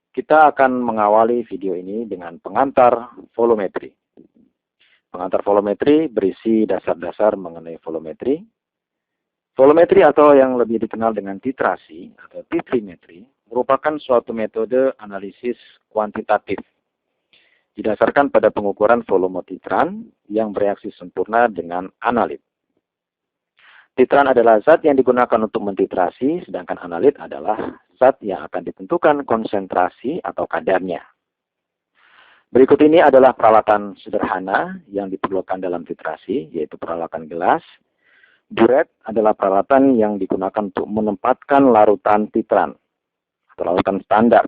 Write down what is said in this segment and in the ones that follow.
Kita akan mengawali video ini dengan pengantar volumetri. Pengantar volumetri berisi dasar-dasar mengenai volumetri. Volumetri atau yang lebih dikenal dengan titrasi atau titrimetri merupakan suatu metode analisis kuantitatif didasarkan pada pengukuran volume titran yang bereaksi sempurna dengan analit. Titran adalah zat yang digunakan untuk mentitrasi, sedangkan analit adalah zat yang akan ditentukan konsentrasi atau kadarnya. Berikut ini adalah peralatan sederhana yang diperlukan dalam titrasi, yaitu peralatan gelas. Buret adalah peralatan yang digunakan untuk menempatkan larutan titran, atau larutan standar.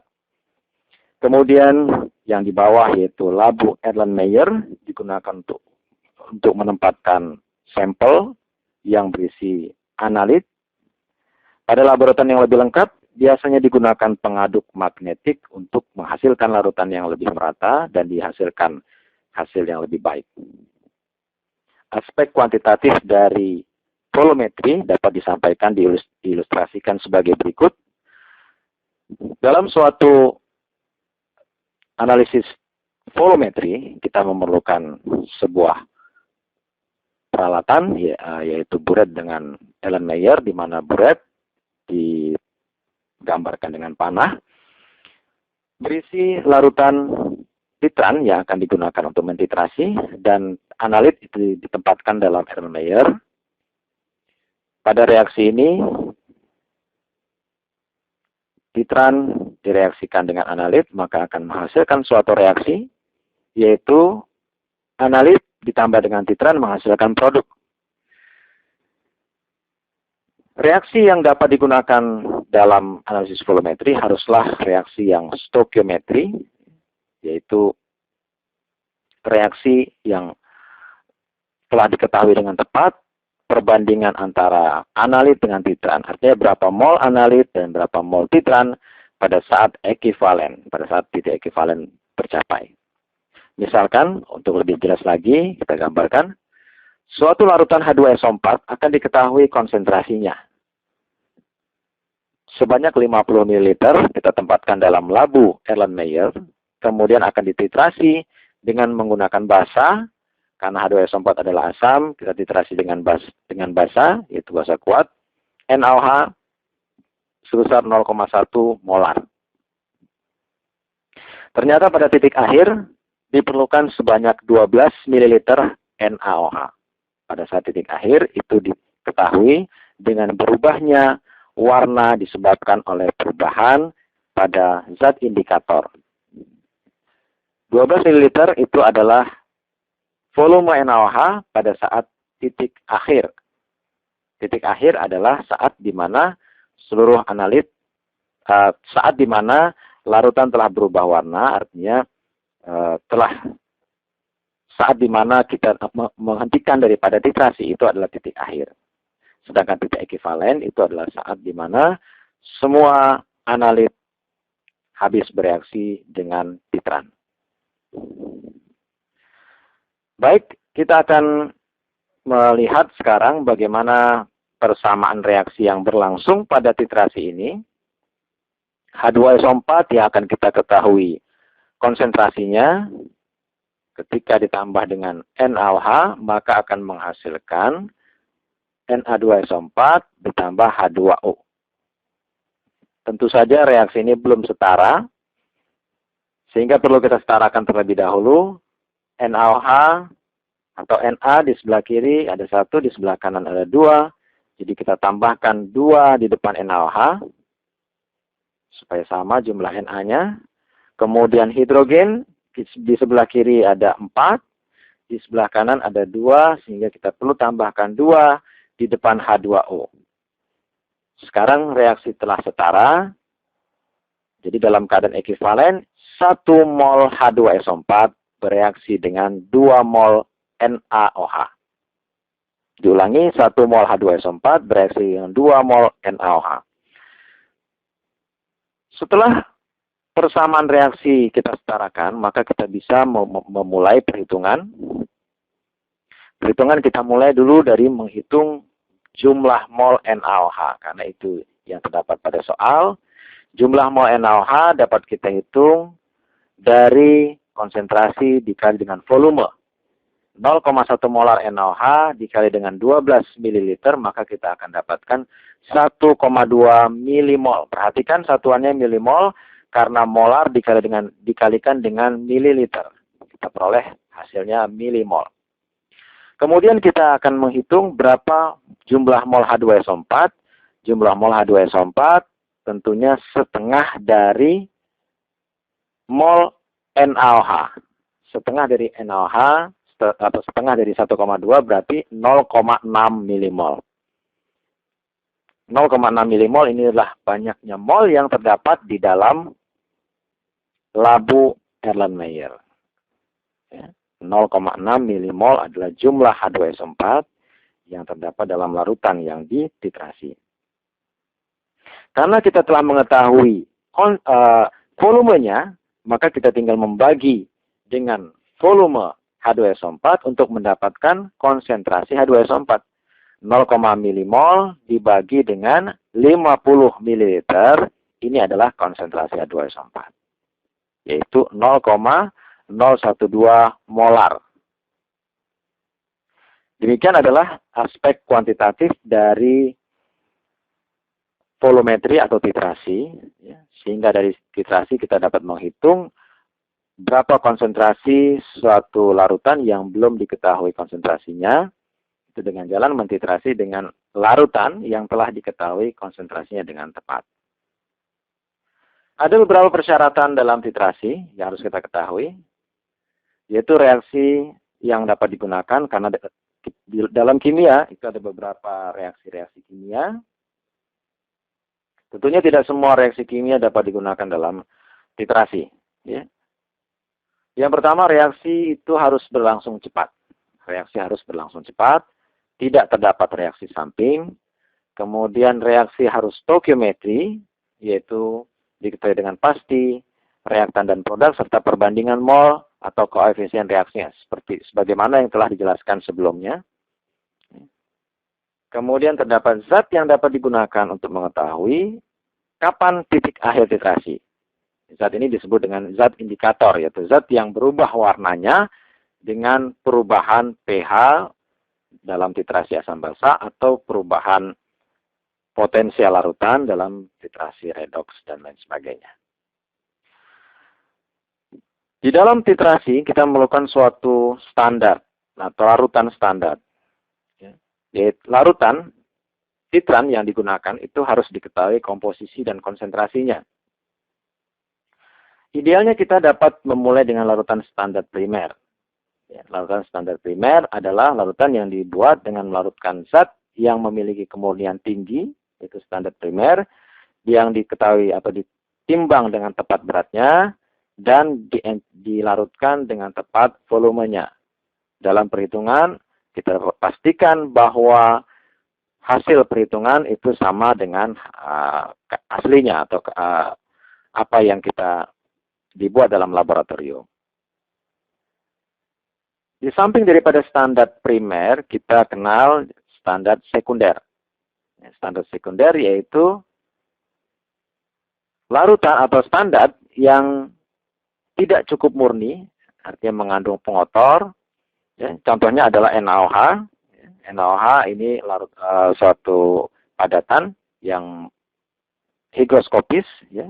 Kemudian yang di bawah yaitu labu Erlenmeyer digunakan untuk menempatkan sampel yang berisi analit. Pada laboratorium yang lebih lengkap, biasanya digunakan pengaduk magnetik untuk menghasilkan larutan yang lebih merata dan dihasilkan hasil yang lebih baik. Aspek kuantitatif dari volumetri dapat disampaikan diilustrasikan sebagai berikut. Dalam suatu analisis volumetri, kita memerlukan sebuah peralatan, yaitu buret dengan Erlenmeyer, di mana buret digambarkan dengan panah, berisi larutan titran yang akan digunakan untuk mentitrasi, dan analit itu ditempatkan dalam Erlenmeyer. Pada reaksi ini, titran direaksikan dengan analit, maka akan menghasilkan suatu reaksi, yaitu analit ditambah dengan titran menghasilkan produk. Reaksi yang dapat digunakan dalam analisis volumetri haruslah reaksi yang stokiometri, yaitu reaksi yang telah diketahui dengan tepat perbandingan antara analit dengan titran. Artinya berapa mol analit dan berapa mol titran pada saat ekivalen, pada saat titik ekivalen tercapai. Misalkan, untuk lebih jelas lagi, kita gambarkan, suatu larutan H2SO4 akan diketahui konsentrasinya. Sebanyak 50 ml kita tempatkan dalam labu Erlenmeyer, kemudian akan dititrasi dengan menggunakan basa, karena H2SO4 adalah asam, kita titrasi dengan basa, yaitu basa kuat, NaOH sebesar 0,1 molar. Ternyata pada titik akhir, diperlukan sebanyak 12 ml NaOH. Pada saat titik akhir itu diketahui dengan berubahnya warna disebabkan oleh perubahan pada zat indikator. 12 ml itu adalah volume NaOH pada saat titik akhir. Titik akhir adalah saat di mana seluruh analit, saat di mana larutan telah berubah warna, artinya saat dimana kita menghentikan daripada titrasi, itu adalah titik akhir. Sedangkan titik ekivalen itu adalah saat dimana semua analit habis bereaksi dengan titran. Baik, kita akan melihat sekarang bagaimana persamaan reaksi yang berlangsung pada titrasi ini. H2SO4 yang akan kita ketahui konsentrasinya ketika ditambah dengan NaOH, maka akan menghasilkan Na2SO4 ditambah H2O. Tentu saja reaksi ini belum setara, sehingga perlu kita setarakan terlebih dahulu. NaOH atau Na di sebelah kiri ada 1, di sebelah kanan ada 2. Jadi kita tambahkan 2 di depan NaOH, supaya sama jumlah Na-nya. Kemudian hidrogen di sebelah kiri ada 4, di sebelah kanan ada 2, sehingga kita perlu tambahkan 2 di depan H2O. Sekarang reaksi telah setara. Jadi dalam keadaan ekivalen, 1 mol H2SO4 bereaksi dengan 2 mol NaOH. Diulangi, 1 mol H2SO4 bereaksi dengan 2 mol NaOH. Setelah persamaan reaksi kita setarakan, maka kita bisa memulai perhitungan. Perhitungan kita mulai dulu dari menghitung jumlah mol NaOH, karena itu yang terdapat pada soal. Jumlah mol NaOH dapat kita hitung dari konsentrasi dikali dengan volume. 0,1 molar NaOH dikali dengan 12 ml, maka kita akan dapatkan 1,2 milimol. Perhatikan satuannya milimol karena molar dikalikan dengan mililiter. Kita peroleh hasilnya milimol. Kemudian kita akan menghitung berapa jumlah mol H2SO4. Jumlah mol H2SO4 tentunya setengah dari mol NaOH. Setengah dari NaOH atau setengah dari 1,2 berarti 0,6 milimol. 0,6 milimol inilah banyaknya mol yang terdapat di dalam labu Erlenmeyer. 0,6 milimol adalah jumlah H2SO4 yang terdapat dalam larutan yang dititrasi. Karena kita telah mengetahui volumenya, maka kita tinggal membagi dengan volume H2SO4 untuk mendapatkan konsentrasi H2SO4. 0, milimol dibagi dengan 50 ml, ini adalah konsentrasi H2SO4. Yaitu 0,012 molar. Demikian adalah aspek kuantitatif dari volumetri atau titrasi. Sehingga dari titrasi kita dapat menghitung berapa konsentrasi suatu larutan yang belum diketahui konsentrasinya, itu dengan jalan mentitrasi dengan larutan yang telah diketahui konsentrasinya dengan tepat. Ada beberapa persyaratan dalam titrasi yang harus kita ketahui, yaitu reaksi yang dapat digunakan karena dalam kimia itu ada beberapa reaksi-reaksi kimia. Tentunya tidak semua reaksi kimia dapat digunakan dalam titrasi. Ya. Yang pertama, reaksi itu harus berlangsung cepat. Reaksi harus berlangsung cepat, tidak terdapat reaksi samping. Kemudian reaksi harus stoikiometri, yaitu diketahui dengan pasti reaktan dan produk serta perbandingan mol atau koefisien reaksinya, seperti sebagaimana yang telah dijelaskan sebelumnya. Kemudian terdapat zat yang dapat digunakan untuk mengetahui kapan titik akhir titrasi. Zat ini disebut dengan zat indikator, yaitu zat yang berubah warnanya dengan perubahan pH dalam titrasi asam basa atau perubahan potensial larutan dalam titrasi redoks dan lain sebagainya. Di dalam titrasi kita memerlukan suatu standar atau larutan standar. Yaitu larutan titran yang digunakan itu harus diketahui komposisi dan konsentrasinya. Idealnya kita dapat memulai dengan larutan standar primer. Larutan standar primer adalah larutan yang dibuat dengan melarutkan zat yang memiliki kemurnian tinggi, yaitu standar primer, yang diketahui atau ditimbang dengan tepat beratnya, dan dilarutkan dengan tepat volumenya. Dalam perhitungan, kita pastikan bahwa hasil perhitungan itu sama dengan aslinya atau apa yang kita dibuat dalam laboratorium. Di samping daripada standar primer, kita kenal standar sekunder. Standar sekunder yaitu larutan atau standar yang tidak cukup murni, artinya mengandung pengotor. Contohnya adalah NaOH. NaOH ini suatu padatan yang higroskopis, ya.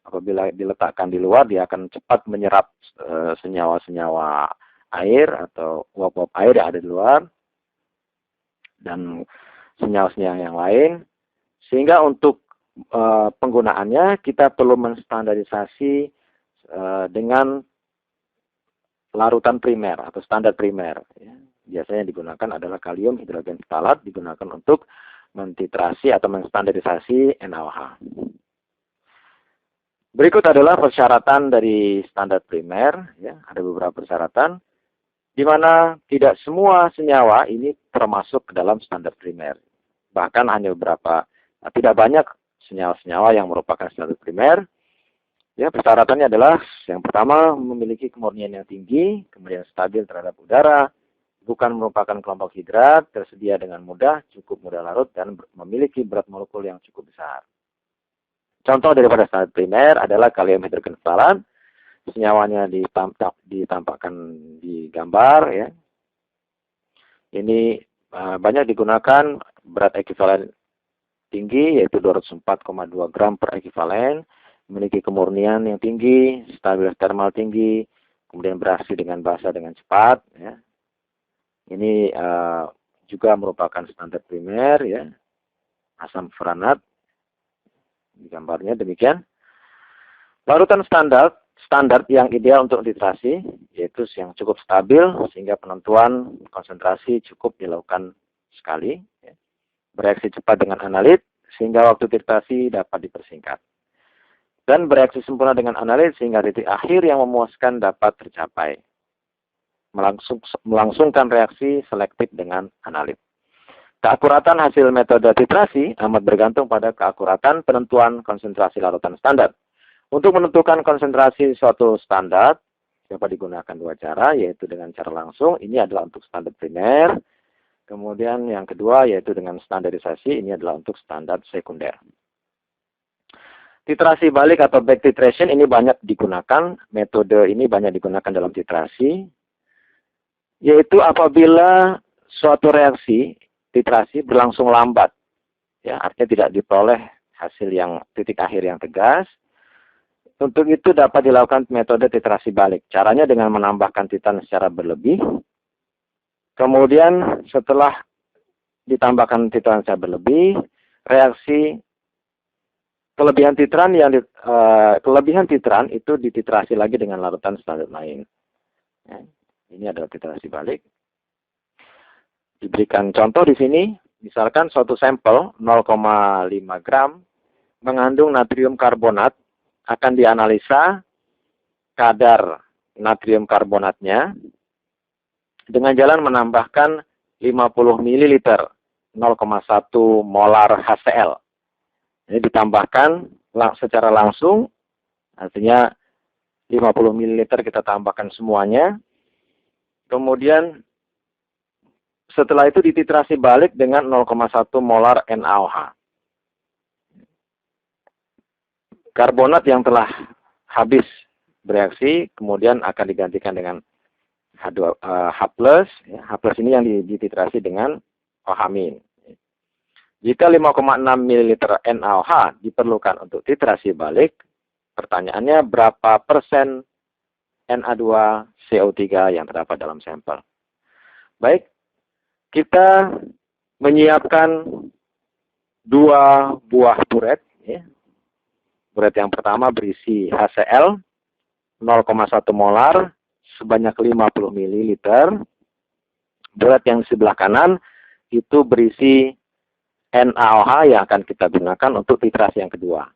Apabila diletakkan di luar, dia akan cepat menyerap senyawa-senyawa air atau uap-uap air yang ada di luar dan senyawa-senyawa yang lain. Sehingga untuk penggunaannya kita perlu menstandarisasi dengan larutan primer atau standar primer. Ya. Biasanya digunakan adalah kalium hidrogen ftalat, digunakan untuk mentitrasi atau menstandarisasi NaOH. Berikut adalah persyaratan dari standar primer. Ya, ada beberapa persyaratan di mana tidak semua senyawa ini termasuk ke dalam standar primer. Bahkan hanya tidak banyak senyawa-senyawa yang merupakan standar primer. Ya, persyaratannya adalah yang pertama memiliki kemurnian yang tinggi, kemudian stabil terhadap udara, bukan merupakan kelompok hidrat, tersedia dengan mudah, cukup mudah larut, dan memiliki berat molekul yang cukup besar. Contoh daripada standar primer adalah kalium hidrogen ftalat. Senyawanya ditampakkan di gambar ya. Ini banyak digunakan, berat ekivalen tinggi yaitu 204,2 gram per ekivalen, memiliki kemurnian yang tinggi, stabilitas termal tinggi, kemudian bereaksi dengan basa dengan cepat ya. Ini juga merupakan standar primer ya. Asam furanat di gambarnya demikian. Larutan standar yang ideal untuk titrasi yaitu yang cukup stabil sehingga penentuan konsentrasi cukup dilakukan sekali ya. Bereaksi cepat dengan analit sehingga waktu titrasi dapat dipersingkat, dan bereaksi sempurna dengan analit sehingga titik akhir yang memuaskan dapat tercapai. Melangsungkan reaksi selektif dengan analit. Keakuratan hasil metode titrasi amat bergantung pada keakuratan penentuan konsentrasi larutan standar. Untuk menentukan konsentrasi suatu standar dapat digunakan dua cara, yaitu dengan cara langsung, ini adalah untuk standar primer. Kemudian yang kedua yaitu dengan standarisasi, ini adalah untuk standar sekunder. Titrasi balik atau back titration ini banyak digunakan, metode ini banyak digunakan dalam titrasi, yaitu apabila suatu reaksi titrasi berlangsung lambat, ya artinya tidak diperoleh hasil yang titik akhir yang tegas. Untuk itu dapat dilakukan metode titrasi balik. Caranya dengan menambahkan titran secara berlebih. Kemudian setelah ditambahkan titran secara berlebih, reaksi kelebihan titran itu dititrasi lagi dengan larutan standar lain. Ya, ini adalah titrasi balik. Diberikan contoh di sini, misalkan suatu sampel 0,5 gram mengandung natrium karbonat, akan dianalisa kadar natrium karbonatnya dengan jalan menambahkan 50 ml 0,1 molar HCl. Ini ditambahkan secara langsung, artinya 50 ml kita tambahkan semuanya. Kemudian setelah itu dititrasi balik dengan 0,1 molar NaOH. Karbonat yang telah habis bereaksi kemudian akan digantikan dengan H+. H+ ini yang dititrasi dengan OH-. Jika 5,6 ml NaOH diperlukan untuk titrasi balik, pertanyaannya berapa persen Na2CO3 yang terdapat dalam sampel? Baik, kita menyiapkan 2 buah buret. Ya. Buret yang pertama berisi HCl 0,1 molar sebanyak 50 ml. Buret yang di sebelah kanan itu berisi NaOH yang akan kita gunakan untuk titrasi yang kedua.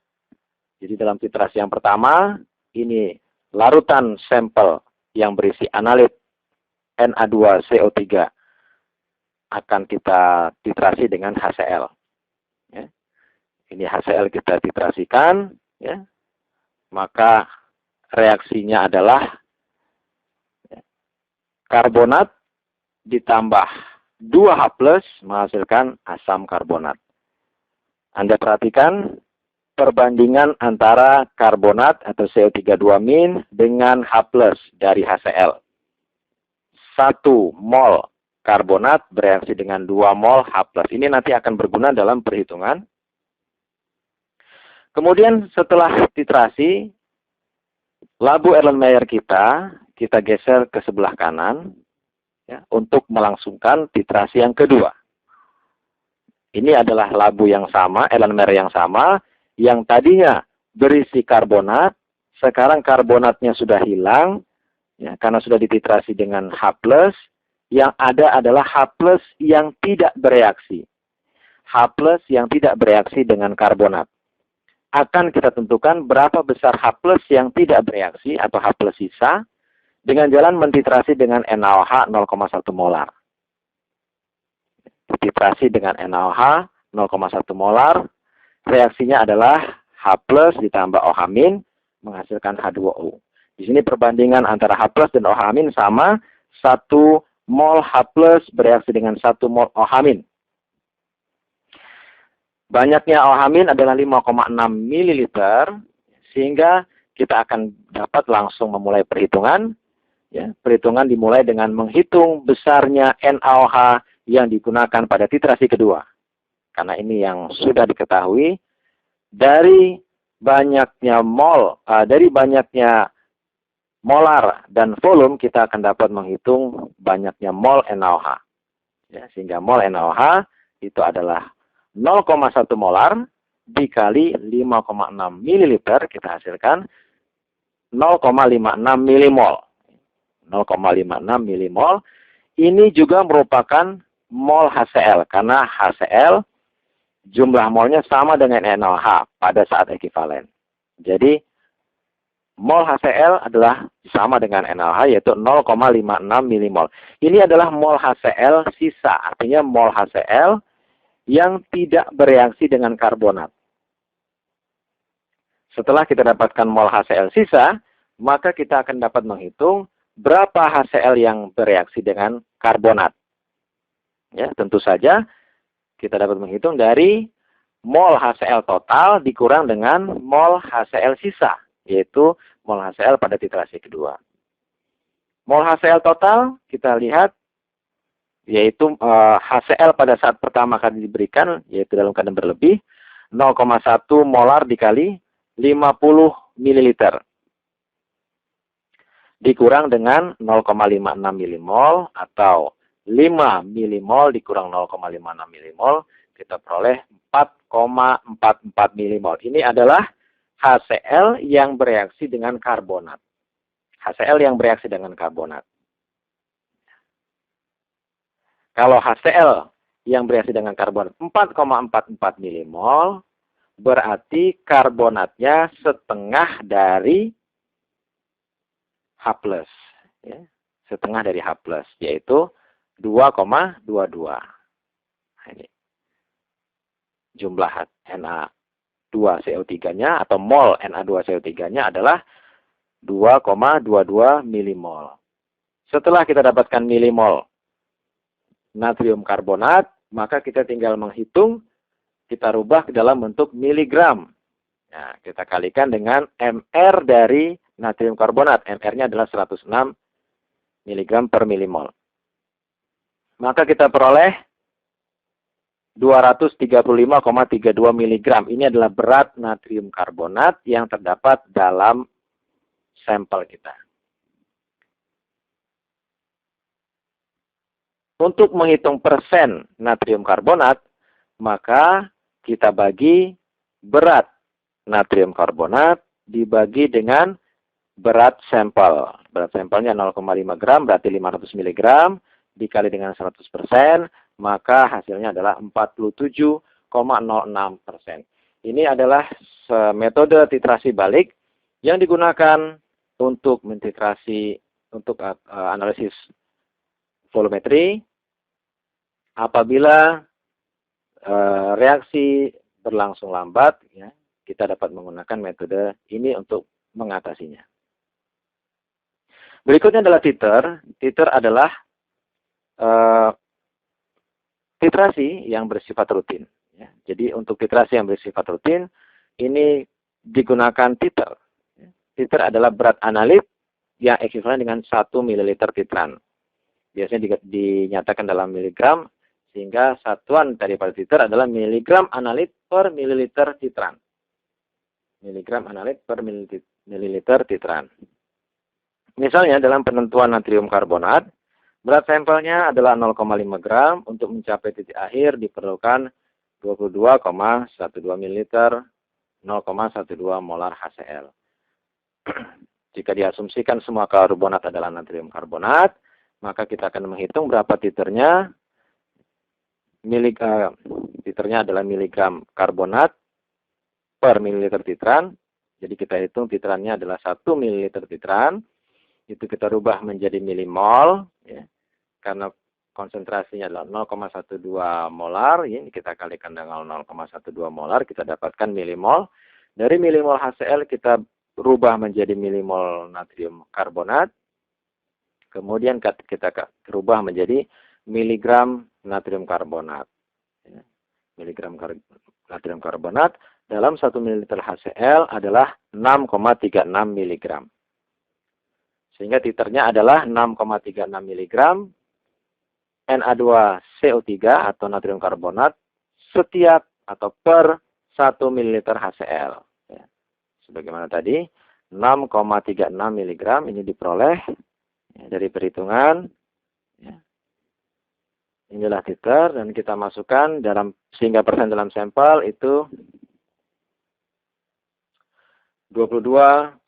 Jadi dalam titrasi yang pertama, ini larutan sampel yang berisi analit Na2CO3 akan kita titrasi dengan HCl. Ya. Ini HCl kita titrasikan. Ya, maka reaksinya adalah karbonat ditambah 2H+ menghasilkan asam karbonat. Anda perhatikan perbandingan antara karbonat atau CO3-2- dengan H+ dari HCl. 1 mol karbonat bereaksi dengan 2 mol H+. Ini nanti akan berguna dalam perhitungan. Kemudian setelah titrasi, labu Erlenmeyer kita geser ke sebelah kanan ya, untuk melangsungkan titrasi yang kedua. Ini adalah labu yang sama, Erlenmeyer yang sama, yang tadinya berisi karbonat, sekarang karbonatnya sudah hilang, ya, karena sudah dititrasi dengan H+, yang ada adalah H+ yang tidak bereaksi. H+ yang tidak bereaksi dengan karbonat. Akan kita tentukan berapa besar H+ yang tidak bereaksi atau H+ sisa dengan jalan mentitrasi dengan NaOH 0,1 molar. Titrasi dengan NaOH 0,1 molar, reaksinya adalah H+ ditambah OH- menghasilkan H2O. Di sini perbandingan antara H+ dan OH- sama, 1 mol H+ bereaksi dengan 1 mol OH-. Banyaknya alhamin adalah 5,6 ml, sehingga kita akan dapat langsung memulai perhitungan. Ya, perhitungan dimulai dengan menghitung besarnya NaOH yang digunakan pada titrasi kedua. Karena ini yang sudah diketahui, dari banyaknya molar dan volume, kita akan dapat menghitung banyaknya mol NaOH. Ya, sehingga mol NaOH itu adalah 0,1 molar dikali 5,6 ml, kita hasilkan 0,56 milimol. 0,56 milimol. Ini juga merupakan mol HCl, karena HCl jumlah molnya sama dengan NaOH pada saat ekivalen. Jadi, mol HCl adalah sama dengan NaOH, yaitu 0,56 milimol. Ini adalah mol HCl sisa, artinya mol HCl yang tidak bereaksi dengan karbonat. Setelah kita dapatkan mol HCl sisa, maka kita akan dapat menghitung berapa HCl yang bereaksi dengan karbonat. Ya, tentu saja kita dapat menghitung dari mol HCl total dikurang dengan mol HCl sisa, yaitu mol HCl pada titrasi kedua. Mol HCl total kita lihat, yaitu HCl pada saat pertama kali diberikan, yaitu dalam keadaan berlebih, 0,1 molar dikali 50 ml. Dikurang dengan 0,56 milimol atau 5 milimol dikurang 0,56 milimol, kita peroleh 4,44 milimol. Ini adalah HCl yang bereaksi dengan karbonat. HCl yang bereaksi dengan karbonat. Kalau HCl yang bereaksi dengan karbonat 4,44 milimol, berarti karbonatnya setengah dari H+. Ya, setengah dari H+, yaitu 2,22. Nah, ini jumlah Na2CO3-nya atau mol Na2CO3-nya adalah 2,22 milimol. Setelah kita dapatkan milimol natrium karbonat, maka kita tinggal menghitung, kita rubah ke dalam bentuk miligram. Nah, kita kalikan dengan mR dari natrium karbonat. mR-nya adalah 106 mg per milimol. Maka kita peroleh 235,32 mg. Ini adalah berat natrium karbonat yang terdapat dalam sampel kita. Untuk menghitung persen natrium karbonat, maka kita bagi berat natrium karbonat dibagi dengan berat sampel. Berat sampelnya 0,5 gram, berarti 500 mg, dikali dengan 100%, maka hasilnya adalah 47,06%. Ini adalah metode titrasi balik yang digunakan untuk mentitrasi, untuk analisis volumetri. Apabila reaksi berlangsung lambat, ya, kita dapat menggunakan metode ini untuk mengatasinya. Berikutnya adalah titer. Titer adalah titrasi yang bersifat rutin. Ya. Jadi untuk titrasi yang bersifat rutin, ini digunakan titer. Titer adalah berat analit yang ekuivalen dengan 1 ml titran. Biasanya dinyatakan dalam miligram, sehingga satuan daripada titer adalah miligram analit per mililiter titran. Miligram analit per mililiter titran. Misalnya dalam penentuan natrium karbonat, berat sampelnya adalah 0,5 gram. Untuk mencapai titik akhir diperlukan 22,12 ml, 0,12 molar HCl. Jika diasumsikan semua karbonat adalah natrium karbonat, maka kita akan menghitung berapa titernya. Titernya adalah miligram karbonat per mililiter titran. Jadi kita hitung titrannya adalah 1 mililiter titran. Itu kita rubah menjadi milimol. Ya. Karena konsentrasinya adalah 0,12 molar. Ini kita kalikan dengan 0,12 molar. Kita dapatkan milimol. Dari milimol HCl kita rubah menjadi milimol natrium karbonat. Kemudian kita rubah menjadi miligram natrium karbonat. Miligram natrium karbonat dalam 1 ml HCl adalah 6,36 mg. Sehingga titernya adalah 6,36 mg Na2CO3 atau natrium karbonat setiap atau per 1 ml HCl. Ya. Sebagaimana tadi, 6,36 mg ini diperoleh ya, dari perhitungan. Ya. Inilah titer dan kita masukkan sehingga persen dalam sampel itu 22,12.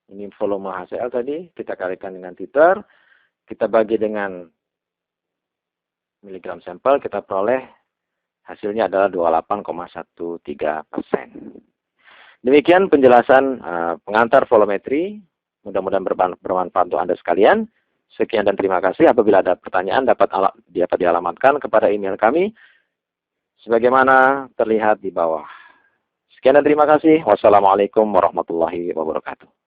Ini volume HCl tadi, kita kalikan dengan titer, kita bagi dengan miligram sampel, kita peroleh hasilnya adalah 28,13%. Demikian penjelasan pengantar volumetri. Mudah-mudahan bermanfaat untuk Anda sekalian. Sekian dan terima kasih. Apabila ada pertanyaan dapat dialamatkan kepada email kami sebagaimana terlihat di bawah. Sekian dan terima kasih. Wassalamualaikum warahmatullahi wabarakatuh.